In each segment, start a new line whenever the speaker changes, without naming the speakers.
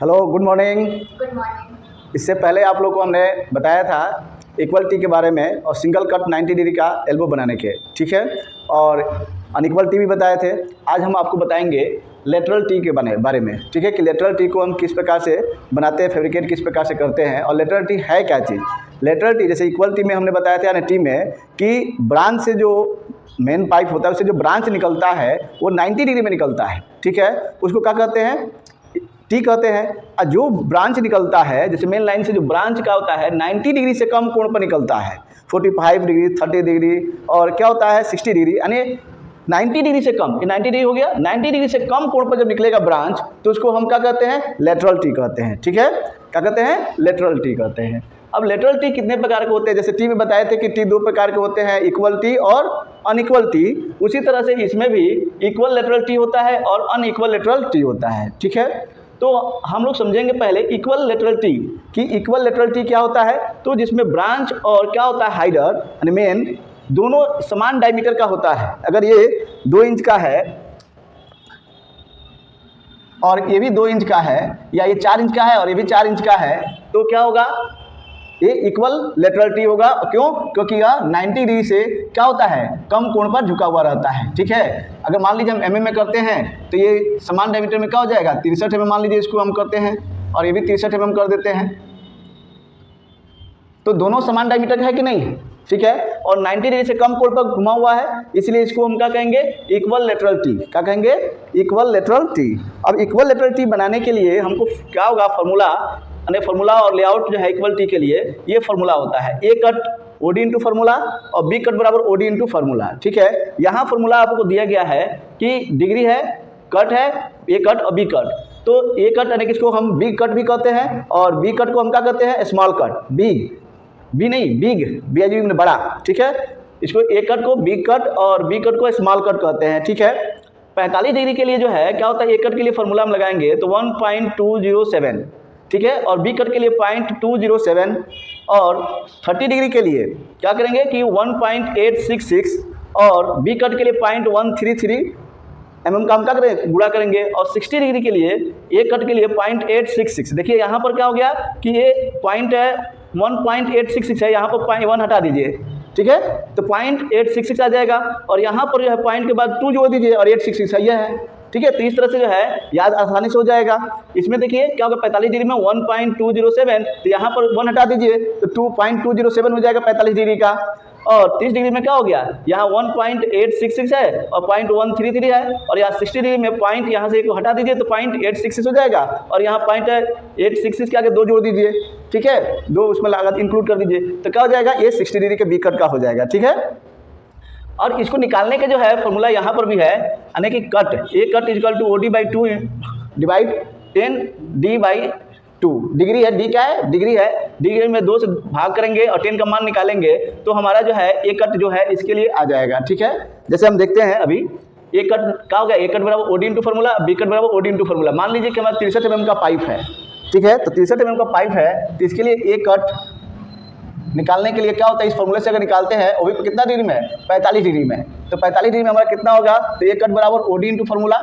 Hello, good morning.
Good morning.
इससे पहले आप लोग को हमने बताया था इक्वल टी के बारे में और सिंगल कट 90 डिग्री का एल्बो बनाने के, ठीक है, और अनइक्वल टी भी बताए थे। आज हम आपको बताएंगे लेटरल टी के बारे में, ठीक है, कि लेटरल टी को हम किस प्रकार से बनाते हैं, फैब्रिकेट किस प्रकार से करते हैं और लेटरल टी है क्या चीज़। लेटरल टी जैसे इक्वल टी में हमने बताया था यानी टी में कि ब्रांच से जो मेन पाइप होता है उससे जो ब्रांच निकलता है वो 90 डिग्री में निकलता है, ठीक है, उसको क्या कहते हैं, टी कहते हैं। और जो ब्रांच निकलता है जैसे मेन लाइन से जो ब्रांच का होता है 90 डिग्री से कम कोण पर निकलता है, 45 डिग्री, 30 डिग्री और क्या होता है 60 डिग्री, यानी 90 डिग्री से कम, ये 90 डिग्री हो गया, 90 डिग्री से कम कोण पर जब निकलेगा ब्रांच तो उसको हम क्या कहते हैं, लेटरल टी कहते हैं, ठीक है, क्या कहते हैं, लेटरल टी कहते हैं। अब लेटरल टी कितने प्रकार के होते हैं, जैसे टी में बताए थे कि टी दो प्रकार के होते हैं, इक्वल टी और अनइक्वल टी, उसी तरह से इसमें भी इक्वल लेटरल टी होता है और अनइक्वल लेटरल टी होता है, ठीक है। तो हम लोग समझेंगे पहले इक्वल लेटरल टी कि इक्वल लेटरल टी क्या होता है। तो जिसमें ब्रांच और क्या होता है हाइडर यानी मेन दोनों समान डायमीटर का होता है। अगर ये 2 इंच का है और ये भी 2 इंच का है या ये 4 इंच का है और ये भी 4 इंच का है तो क्या होगा, ये इक्वल लेटरल टी होगा। क्यों? क्योंकि यह 90 डिग्री से क्या होता है, कम कोण पर झुका हुआ रहता है, ठीक है। अगर मान लीजिए हम एमएम में करते हैं तो ये समान डायमीटर में क्या हो जाएगा, 63 एमएम मान लीजिए इसको हम करते हैं और ये भी 63 एमएम कर देते हैं, तो दोनों समान डायमीटर का है कि नहीं, ठीक है, और 90 डिग्री से कम कोण पर घुमा हुआ है, इसलिए इसको हम क्या कहेंगे, इक्वल लेटरल टी। क्या कहेंगे, इक्वल लेटरल टी। अब इक्वल लेटरल टी बनाने के लिए हमको क्या होगा, फार्मूला और लेआउट जो है इक्वल टी के लिए ये फार्मूला होता है, ए कट ओडी इंटू फार्मूला और बी कट बराबर ओडी इंटू फार्मूला, ठीक है। यहाँ फार्मूला आपको दिया गया है कि डिग्री है, कट है, ए कट और बी कट। तो ए कट यानी कि इसको हम बिग कट भी कहते हैं और बी कट को हम क्या कहते हैं, स्मॉल कट। बी नहीं, बिग, बी में बड़ा, ठीक है। इसको ए कट को बिग कट और बी कट को स्मॉल कट कहते हैं, ठीक है। 45 डिग्री के लिए जो है क्या होता है, ए कट के लिए फार्मूला हम लगाएंगे तो 1.207, ठीक है, और बी कट के लिए 0.207 और 30 डिग्री के लिए क्या करेंगे कि 1.866 और बी कट के लिए 0.133 एमएम का हम क्या करेंगे, गुणा करेंगे और 60 डिग्री के लिए ए कट के लिए 0.866। देखिए यहाँ पर क्या हो गया कि ये पॉइंट है 1.866 है, यहाँ पर 1 हटा दीजिए, ठीक है, तो 0.866 आ जाएगा और यहाँ पर जो है पॉइंट के बाद 2 जोड़ दीजिए और 866 है, यह है, ठीक है। तो इस तरह से जो है याद आसानी से हो जाएगा। इसमें देखिए क्या होगा, 45 डिग्री में 1.207 तो यहाँ पर 1 हटा दीजिए तो 2.207 हो जाएगा 45 डिग्री का, और 30 डिग्री में क्या हो गया, यहाँ 1.866 है और 0.133 है और यहाँ 60 डिग्री में पॉइंट यहाँ से एक हटा दीजिए तो 0.866 हो जाएगा और यहाँ 0.866 के आगे 2 जोड़ दीजिए, ठीक है, 2 उसमें लागत इंक्लूड कर दीजिए तो क्या हो जाएगा, ये 60 डिग्री के बी कट का हो जाएगा, ठीक है। और इसको निकालने के जो है फॉर्मूला यहाँ पर भी है, यानी कि cut, A cut equal to OD/2 divide 10 D/2। Degree है, डी क्या है, डिग्री है, डिग्री में 2 से भाग करेंगे और 10 का मान निकालेंगे तो हमारा जो है ए कट जो है इसके लिए आ जाएगा, ठीक है। जैसे हम देखते हैं अभी ए कट क्या हो गया, ए कट बराबर OD into formula, B cut बराबर OD इंटू फार्मूला। मान लीजिए कि हमारा 63 mm का पाइप है, ठीक है, तो 63 mm का पाइप है तो इसके लिए ए कट निकालने के लिए क्या होता है, इस फॉर्मूले से अगर निकालते हैं वो भी कितना डिग्री में, 45 डिग्री में, तो 45 डिग्री में हमारा कितना होगा, तो ए कट बराबर OD into formula,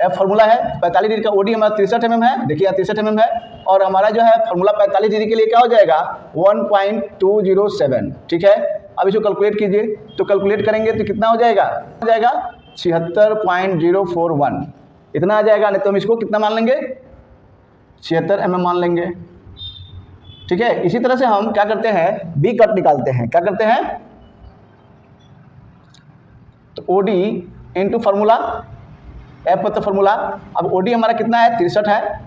F formula है 45 डिग्री का, OD हमारा 63 mm है, देखिए 63 mm है और हमारा जो है फार्मूला 45 डिग्री के लिए क्या हो जाएगा 1.207, ठीक है। अब इसको कैलकुलेट कीजिए तो कैलकुलेट करेंगे तो कितना हो जाएगा, 76.041 इतना आ जाएगा, नहीं तो हम इसको कितना मान लेंगे, 76 mm मान लेंगे, ठीक है। इसी तरह से हम क्या करते हैं, बी कट निकालते हैं, क्या करते हैं, तो OD इंटू फार्मूला, एफ तो फार्मूला, अब OD हमारा कितना है 63 है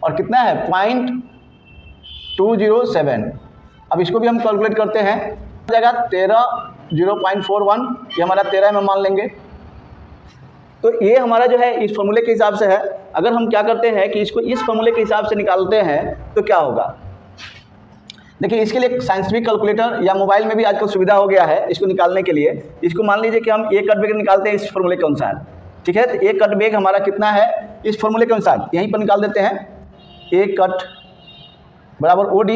और कितना है 0.207। अब इसको भी हम कैलकुलेट करते हैं, हो जाएगा 0.41, ये हमारा 13 mm मान लेंगे। तो ये हमारा जो है इस फार्मूले के हिसाब से है। अगर हम क्या करते हैं कि इसको इस फार्मूले के हिसाब से निकालते हैं तो क्या होगा, देखिए इसके लिए साइंटिफिक कैलकुलेटर या मोबाइल में भी आजकल सुविधा हो गया है इसको निकालने के लिए। इसको मान लीजिए कि हम ए कट बेग निकालते हैं इस फार्मूले के अनुसार, ठीक है, तो ए कट बेग हमारा कितना है इस फार्मूले के अनुसार, यहीं पर निकाल देते हैं, ए कट बराबर OD,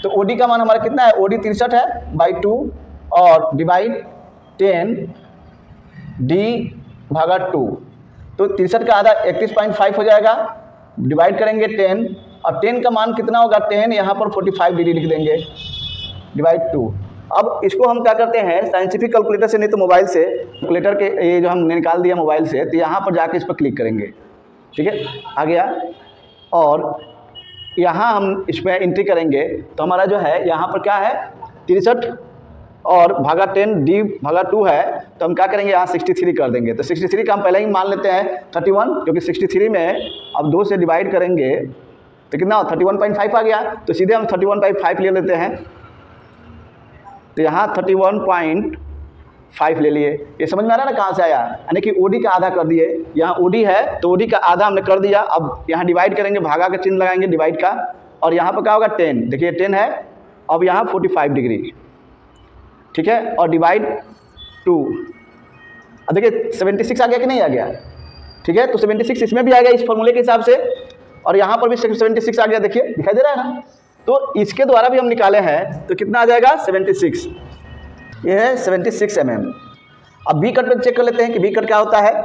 तो OD का मान हमारा कितना है, OD 63 है बाई 2 और डिवाइड 10 D/2, तो 63 का आधा 31.5 हो जाएगा डिवाइड करेंगे 10, और 10 का मान कितना होगा, 10 यहाँ पर 45 डिग्री लिख देंगे, डिवाइड 2। अब इसको हम क्या करते हैं, साइंटिफिक कैलकुलेटर से नहीं तो मोबाइल से, कैलकुलेटर के ये जो हमने निकाल दिया मोबाइल से, तो यहाँ पर जाके इस पर क्लिक करेंगे, ठीक है, आ गया। और यहाँ हम इस पर एंट्री करेंगे तो हमारा जो है यहाँ पर क्या है 63 और भागा 10 डी भागा 2 है, तो हम क्या करेंगे यहाँ 63 कर देंगे। तो 63 का हम पहले ही मान लेते हैं 31, क्योंकि 63 में अब 2 से डिवाइड करेंगे तो कितना 31.5 आ गया, तो सीधे हम 31.5 ले लेते हैं। तो यहाँ 31.5 ले लिए। ये समझ में आ रहा है ना कहाँ से आया, यानी कि ओडी का आधा कर दिए, यहाँ ओडी है तो ओडी का आधा हमने कर दिया। अब यहाँ डिवाइड करेंगे, भागा का चिन्ह लगाएंगे डिवाइड का, और यहाँ पर क्या होगा 10, देखिए 10 है, अब यहाँ 45 डिग्री, ठीक है, और डिवाइड 2। अब देखिए 76 आ गया कि नहीं आ गया, ठीक है, तो 76 इसमें भी आ गया इस फॉर्मूले के हिसाब से, और यहाँ पर भी 76 आ गया, देखिए दिखाई दे रहा है ना। तो इसके द्वारा भी हम निकाले हैं, तो कितना आ जाएगा 76, ये है 76 mm। अब बी कट पे चेक कर लेते हैं कि बी कट क्या होता है।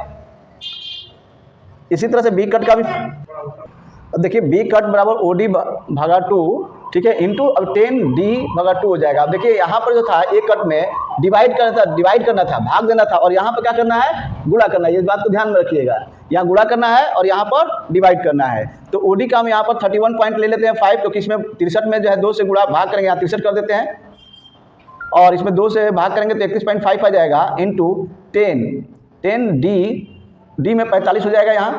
इसी तरह से बी कट का भी, अब देखिए बी कट बराबर ओ डी भागा 2, ठीक है, इंटू अब 10 डी भागा 2 हो जाएगा। अब देखिए यहाँ पर जो था एक कट में डिवाइड करना था, भाग देना था, और यहाँ पर क्या करना है, गुणा करना है। ये बात को ध्यान में रखिएगा, यहाँ गुणा करना है और यहाँ पर डिवाइड करना है। तो ओडी का हम यहाँ पर 31 पॉइंट ले लेते हैं 5, क्योंकि इसमें 63 में जो है 2 से गुणा भाग करेंगे, यहाँ 63 कर देते हैं, और इसमें 2 से भाग करेंगे तो 31.5 आ जाएगा, इंटू 10 डी में 45 हो जाएगा, यहाँ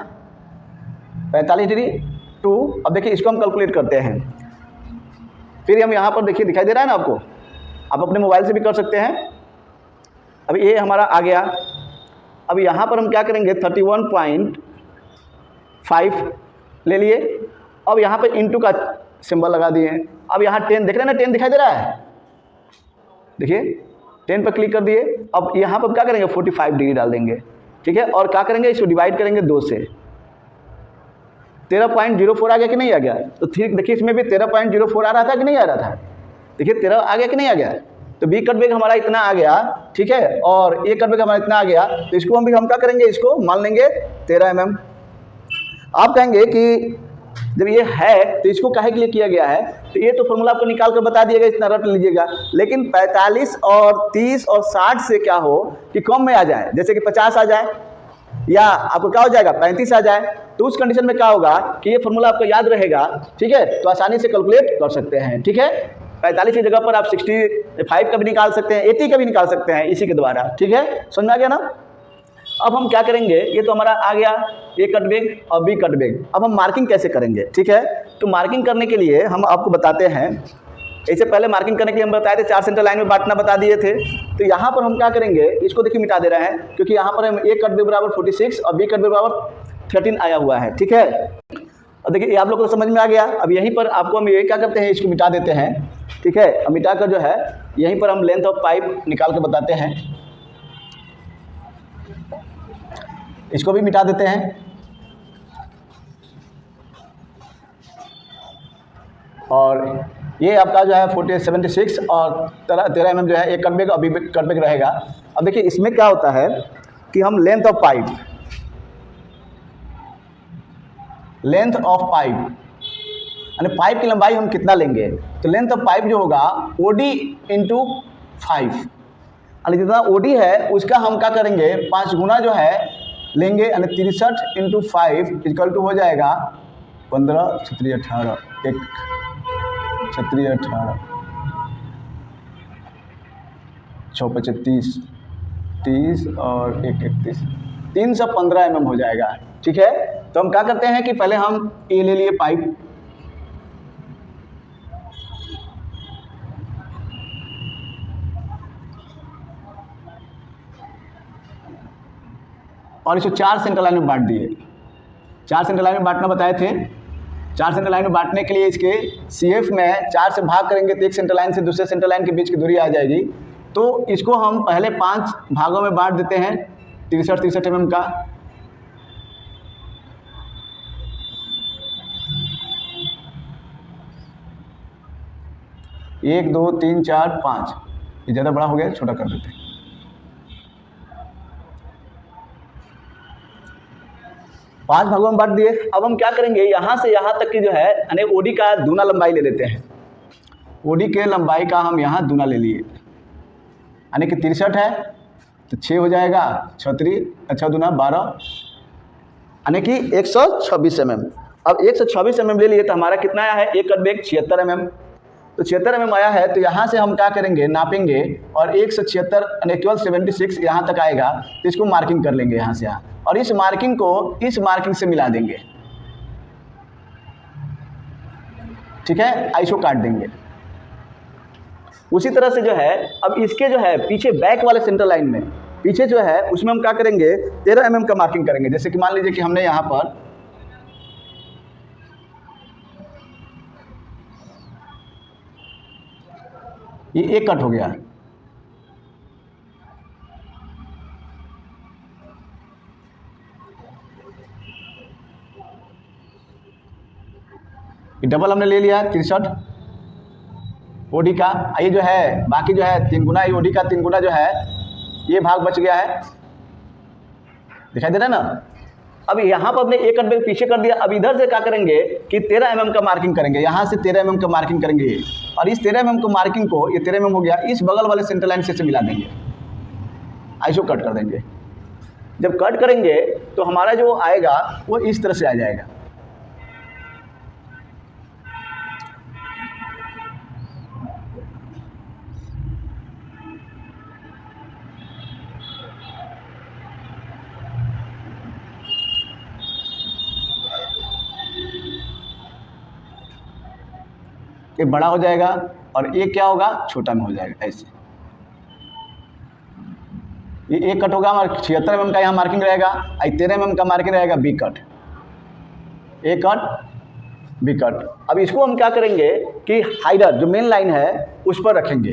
45 डिग्री 2। अब देखिए इसको हम कैलकुलेट करते हैं, फिर हम यहाँ पर देखिए दिखाई दे रहा है ना आपको, आप अपने मोबाइल से भी कर सकते हैं। अब ये हमारा आ गया। अब यहाँ पर हम क्या करेंगे 31.5 ले लिए, अब यहाँ पर इंटू का सिंबल लगा दिए। अब यहाँ 10 देख रहे हैं ना, 10 दिखाई दे रहा है, देखिए 10 पर क्लिक कर दिए। अब यहाँ पर क्या करेंगे 45 डिग्री डाल देंगे, ठीक है, और क्या करेंगे इसको डिवाइड करेंगे 2 से। 13.04 आ गया कि नहीं आ गया, तो ठीक देखिए इसमें भी 13.04 आ रहा था कि नहीं आ रहा था, देखिए 13 आ गया कि नहीं आ गया। तो बी कट बेग हमारा इतना आ गया, ठीक है, और ए कट बेग हमारा इतना आ गया, तो इसको हम क्या करेंगे, इसको मान लेंगे 13 mm। आप कहेंगे कि जब ये है तो इसको काहे के लिए किया गया है, तो ये तो फॉर्मूला आपको निकाल कर बता दिएगा, इतना रट लीजिएगा। लेकिन 45 और 30 और 60 से क्या हो कि कम में आ जाए, जैसे कि 50 आ जाए, या आपको क्या हो जाएगा 35 आ जाए, तो उस कंडीशन में क्या होगा कि ये फॉर्मूला आपको याद रहेगा, ठीक है, तो आसानी से कैलकुलेट कर सकते हैं, ठीक है। 45 की जगह पर आप 65 का भी निकाल सकते हैं, 80 का भी निकाल सकते हैं इसी के द्वारा, ठीक है, समझ में आ गया ना। अब हम क्या करेंगे, ये तो हमारा आ गया ए कट बेग और बी कट बेग। अब हम मार्किंग कैसे करेंगे, ठीक है, तो मार्किंग करने के लिए हम आपको बताते हैं, इससे पहले मार्किंग करने के लिए हम बताए थे 4 सेंटर लाइन में बांटना बता दिए थे। तो यहाँ पर हम क्या करेंगे, इसको देखिए मिटा दे रहे हैं, क्योंकि यहाँ पर हम ए कट बेग बराबर 46 और बी कट बेग बराबर 13 आया हुआ है, ठीक है। अब देखिए ये आप लोग को समझ में आ गया। अब यहीं पर आपको हम ये क्या करते हैं, इसको मिटा देते हैं, ठीक है, अब मिटा कर जो है यहीं पर हम लेंथ ऑफ पाइप निकाल के बताते हैं, इसको भी मिटा देते हैं। और ये आपका जो है 76 और 13 mm जो है एक कट बेग और बी कट बेग रहेगा। अब देखिए इसमें क्या होता है कि हम लेंथ ऑफ पाइप यानी पाइप की लंबाई हम कितना लेंगे, तो लेंथ ऑफ पाइप जो होगा OD इंटू 5, यानी जितना OD है उसका हम क्या करेंगे 5 गुना जो है लेंगे, यानी 63 इंटू 5 इक्वल टू हो जाएगा 15 36 18 1 36 18 6 25 30 और 1 31 315 mm हो जाएगा, ठीक है। तो हम क्या करते हैं कि पहले हम ये ले लिए पाइप, और इसको 4 सेंटर लाइन में बांट दिए। 4 सेंटर लाइन में बांटना बताए थे। 4 सेंटर लाइन में बांटने के लिए इसके CF में 4 से भाग करेंगे तो एक सेंटर लाइन से दूसरे सेंटर लाइन के बीच की दूरी आ जाएगी। तो इसको हम पहले 5 भागों में बांट देते हैं 63 mm का। एक 2 3 4 5, ये ज़्यादा बड़ा हो गया, छोटा कर देते हैं। 5 भागों में बांट दिए। अब हम क्या करेंगे, यहाँ से यहाँ तक की जो है यानी ओडी का दूना लंबाई ले लेते हैं। ओडी के लंबाई का हम यहाँ दूना ले लिए, यानी कि 63 है तो 6 हो जाएगा, 6 दूना 12, यानी कि 126 mm। अब 126 mm ले लिए तो हमारा कितना आया है, एक कट बेग 76 mm। तो 76 mm आया है तो यहाँ से हम क्या करेंगे, नापेंगे और 176 यानी केवल 76 यहाँ तक आएगा तो इसको मार्किंग कर लेंगे यहाँ से यहाँ, और इस मार्किंग को इस मार्किंग से मिला देंगे, ठीक है, इसको काट देंगे। उसी तरह से जो है अब इसके जो है पीछे बैक वाले सेंटर लाइन में पीछे जो है उसमें हम क्या करेंगे, 13 mm का मार्किंग करेंगे। जैसे कि मान लीजिए कि हमने यहाँ पर ये एक कट हो गया, ये डबल हमने ले लिया 63 ओडी का। ये जो है बाकी जो है 3 गुना, ये ओडी का 3 गुना जो है ये भाग बच गया है, दिखाई दे रहा है ना। अब यहाँ पर हमने एक कट बेग पीछे कर दिया। अब इधर से क्या करेंगे कि 13 mm का मार्किंग करेंगे, यहाँ से 13 mm का मार्किंग करेंगे और इस 13 mm को मार्किंग को, ये 13 mm हो गया, इस बगल वाले सेंटर लाइन से मिला देंगे, ऐसे कट कर देंगे। जब कट करेंगे तो हमारा जो आएगा वो इस तरह से आ जाएगा। ये बड़ा हो जाएगा और ये क्या होगा, छोटा में हो जाएगा। ऐसे ये एक कट होगा हमारा 76 mm का यहाँ मार्किंग रहेगा, 13 mm का मार्किंग रहेगा B cut, A cut B cut. अब इसको हम क्या करेंगे कि हाइडर जो मेन लाइन है उस पर रखेंगे।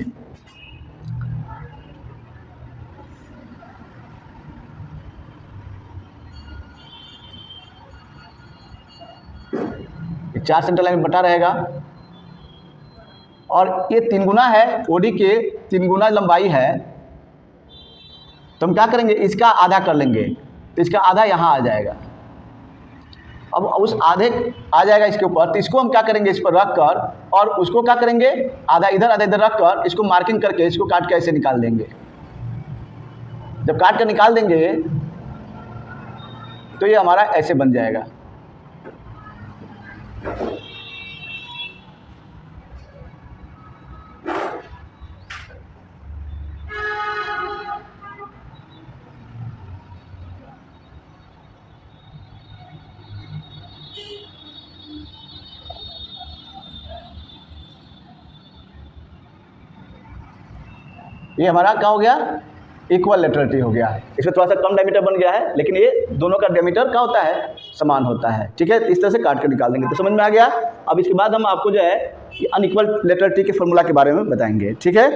ये 4 सेंटर लाइन बटा रहेगा और ये 3 गुना है, ओडी के 3 गुना लंबाई है, तो हम क्या करेंगे, इसका आधा कर लेंगे तो इसका आधा यहाँ आ जाएगा। अब उस आधे आ जाएगा इसके ऊपर, तो इसको हम क्या करेंगे, इस पर रख कर और उसको क्या करेंगे, आधा इधर रख कर इसको मार्किंग करके इसको काट के ऐसे निकाल देंगे। जब काट कर निकाल देंगे तो ये हमारा ऐसे बन जाएगा। ये हमारा क्या हो गया, इक्वल लेटरल टी हो गया। इसमें थोड़ा सा कम डायमीटर बन गया है, लेकिन ये दोनों का डायमीटर क्या होता है, समान होता है, ठीक है। इस तरह से काट कर निकाल देंगे तो समझ में आ गया। अब इसके बाद हम आपको जो है अनइक्वल लेटरल टी के फॉर्मूला के बारे में बताएंगे, ठीक है।